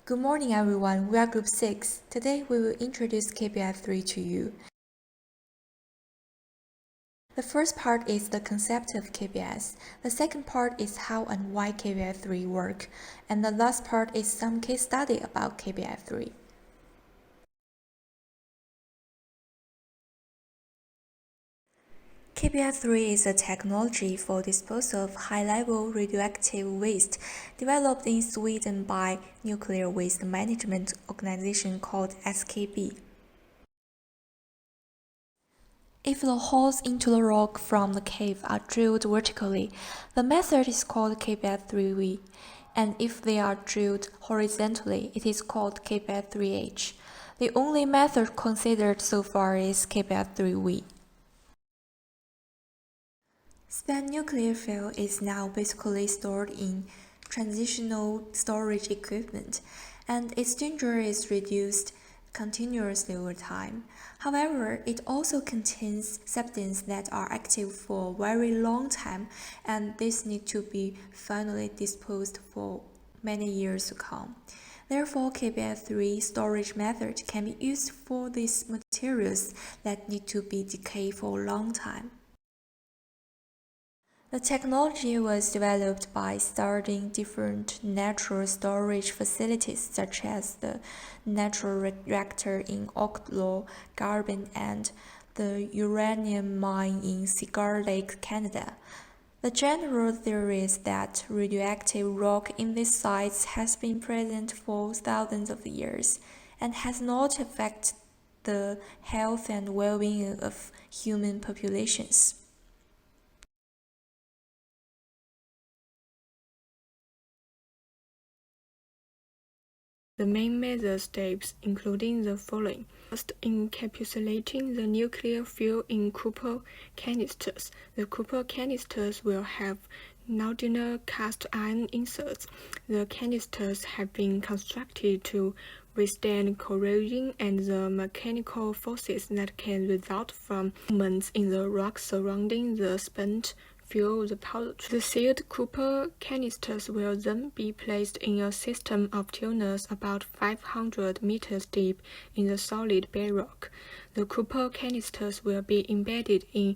Good morning everyone, we are Group 6. Today we will introduce KPI 3 to you. The first part is the concept of KPIs. The second part is how and why KPI 3 work. And the last part is some case study about KPI 3. KPI 3 is a technology for disposal of high-level radioactive waste developed in Sweden by nuclear waste management organization called SKB. If the holes into the rock from the cave are drilled vertically, the method is called KPI 3V, and if they are drilled horizontally, it is called KPI 3H. The only method considered so far is KPI 3V. Spent nuclear fuel is now basically stored in transitional storage equipment, and its danger is reduced continuously over time. However, it also contains substances that are active for a very long time, and these need to be finally disposed for many years to come. Therefore, KPI 3 storage method can be used for these materials that need to be decayed for a long time. The technology was developed by studying different natural storage facilities such as the natural reactor in Oklo, Garbin, and the uranium mine in Cigar Lake, Canada. The general theory is that radioactive rock in these sites has been present for thousands of years and has not affected the health and well-being of human populations. The main method steps including the following. First, encapsulating the nuclear fuel in copper canisters. The copper canisters will have nodular cast iron inserts. The canisters have been constructed to withstand corrosion and the mechanical forces that can result from movements in the rock surrounding the spent fuel repository. The sealed copper canisters will then be placed in a system of tunnels about 500 meters deep in the solid bedrock. The copper canisters will be embedded in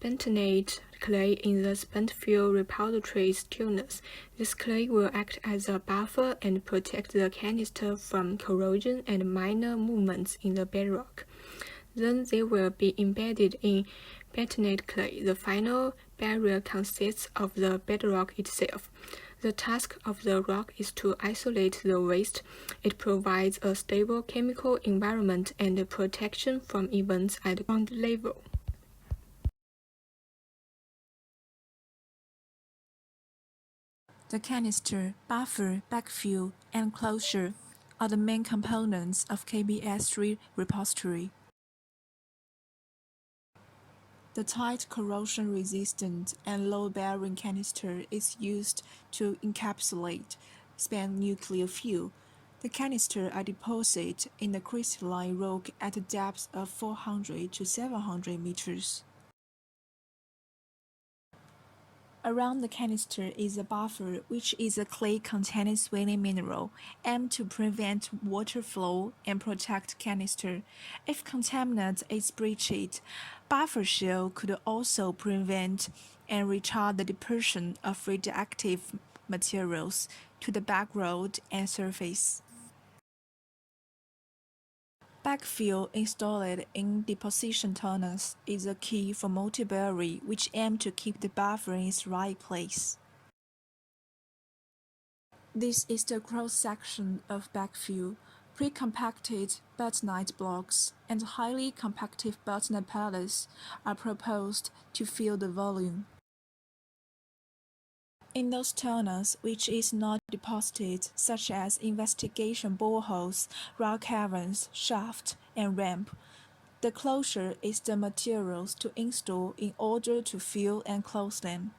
bentonite clay in the spent fuel repository's tunnels. This clay will act as a buffer and protect the canister from corrosion and minor movements in the bedrock. Then they will be embedded in bentonite clay. The final barrier consists of the bedrock itself. The task of the rock is to isolate the waste. It provides a stable chemical environment and protection from events at ground level. The canister, buffer, backfill, and closure are the main components of KPI-3 repository. The tight corrosion-resistant and load-bearing canister is used to encapsulate spent nuclear fuel. The canister are deposited in the crystalline rock at a depth of 400 to 700 meters. Around the canister is a buffer, which is a clay-containing swelling mineral, aimed to prevent water flow and protect canister. If contaminant is breached, buffer shell could also prevent and retard the dispersion of radioactive materials to the background and surface. Backfill installed in deposition tunnels is a key for multi-barrel, which aim to keep the buffer in its right place. This is the cross-section of backfill. Pre-compacted bentonite blocks and highly compacted bentonite pellets are proposed to fill the volume. In those tunnels which is not deposited, such as investigation boreholes, rock caverns, shaft, and ramp, the closure is the materials to install in order to fill and close them.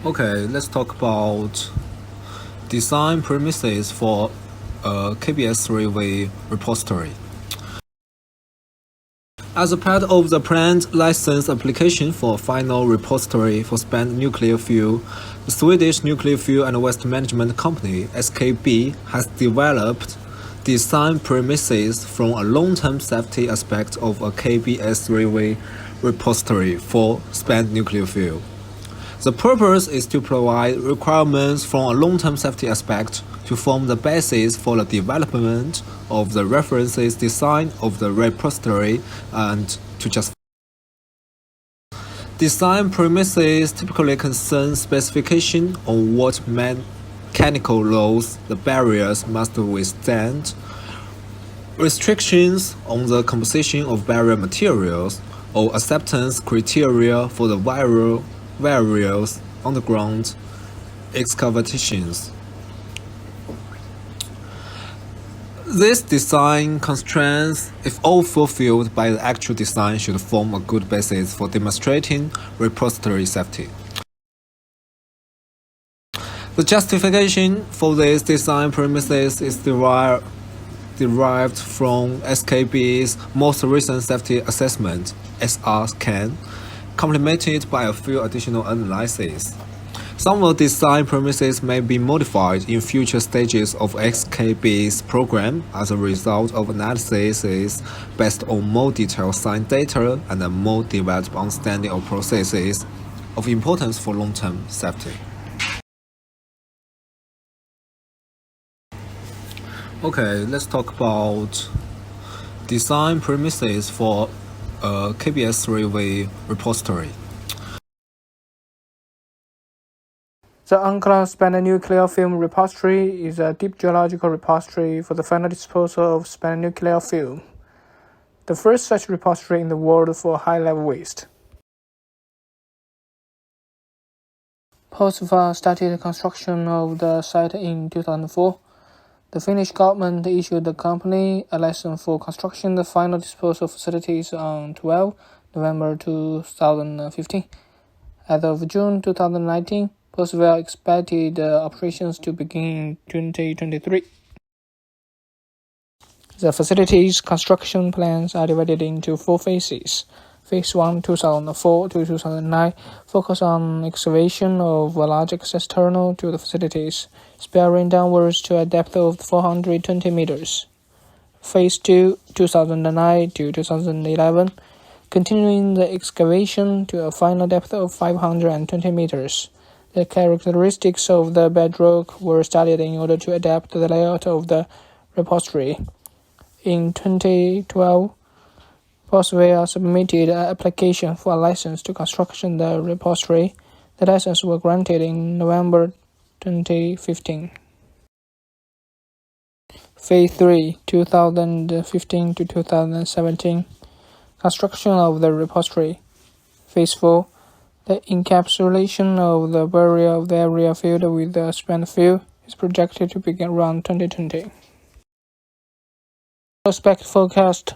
Okay, let's talk about design premises for a KPI 3V repository. As a part of the planned license application for a final repository for spent nuclear fuel, the Swedish Nuclear Fuel and Waste Management Company (SKB) has developed design premises from a long-term safety aspect of a KBS3V repository for spent nuclear fuel. The purpose is to provide requirements from a long-term safety aspect to form the basis for the development of the references design of the repository and to just design premises typically concern specification on what mechanical loads the barriers must withstand, restrictions on the composition of barrier materials, or acceptance criteria for the various underground excavations. These design constraints, if all fulfilled by the actual design, should form a good basis for demonstrating repository safety. The justification for these design premises is derived from SKB's most recent safety assessment, SR scan, complemented by a few additional analyses. Some of the design premises may be modified in future stages of SKB's program as a result of analyses based on more detailed science data and a more developed understanding of processes of importance for long-term safety. Okay, let's talk about design premises for a KBS3V repository. The UNCLOS spent nuclear film repository is a deep geological repository for the final disposal of spent nuclear fuel, the first such repository in the world for high-level waste. POSVA started construction of the site in 2004. The Finnish government issued the company a license for construction the final disposal facilities on 12 November 2015. As of June 2019, POSVA expected operations to begin in 2023. The facility's construction plans are divided into 4 phases. Phase 1, 2004 to 2009, focus on excavation of a large access tunnel to the facilities, spiraling downwards to a depth of 420 meters. Phase 2, 2009 to 2011, continuing the excavation to a final depth of 520 meters. The characteristics of the bedrock were studied in order to adapt the layout of the repository. In 2012, POSVA submitted an application for a license to construction the repository. The license was granted in November 2015. Phase 3, 2015 to 2017, construction of the repository. Phase 4, the encapsulation of the barrier of the area filled with the spent fuel is projected to begin around 2020. Prospect forecast.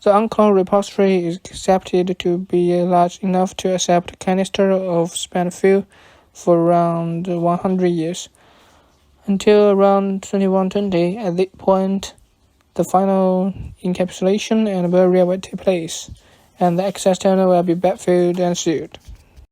The UNCLOS repository is accepted to be large enough to accept a canister of spent fuel for around 100 years. Until around 2120, at this point, the final encapsulation and barrier will take place, and the access tunnel will be backfilled and sealed.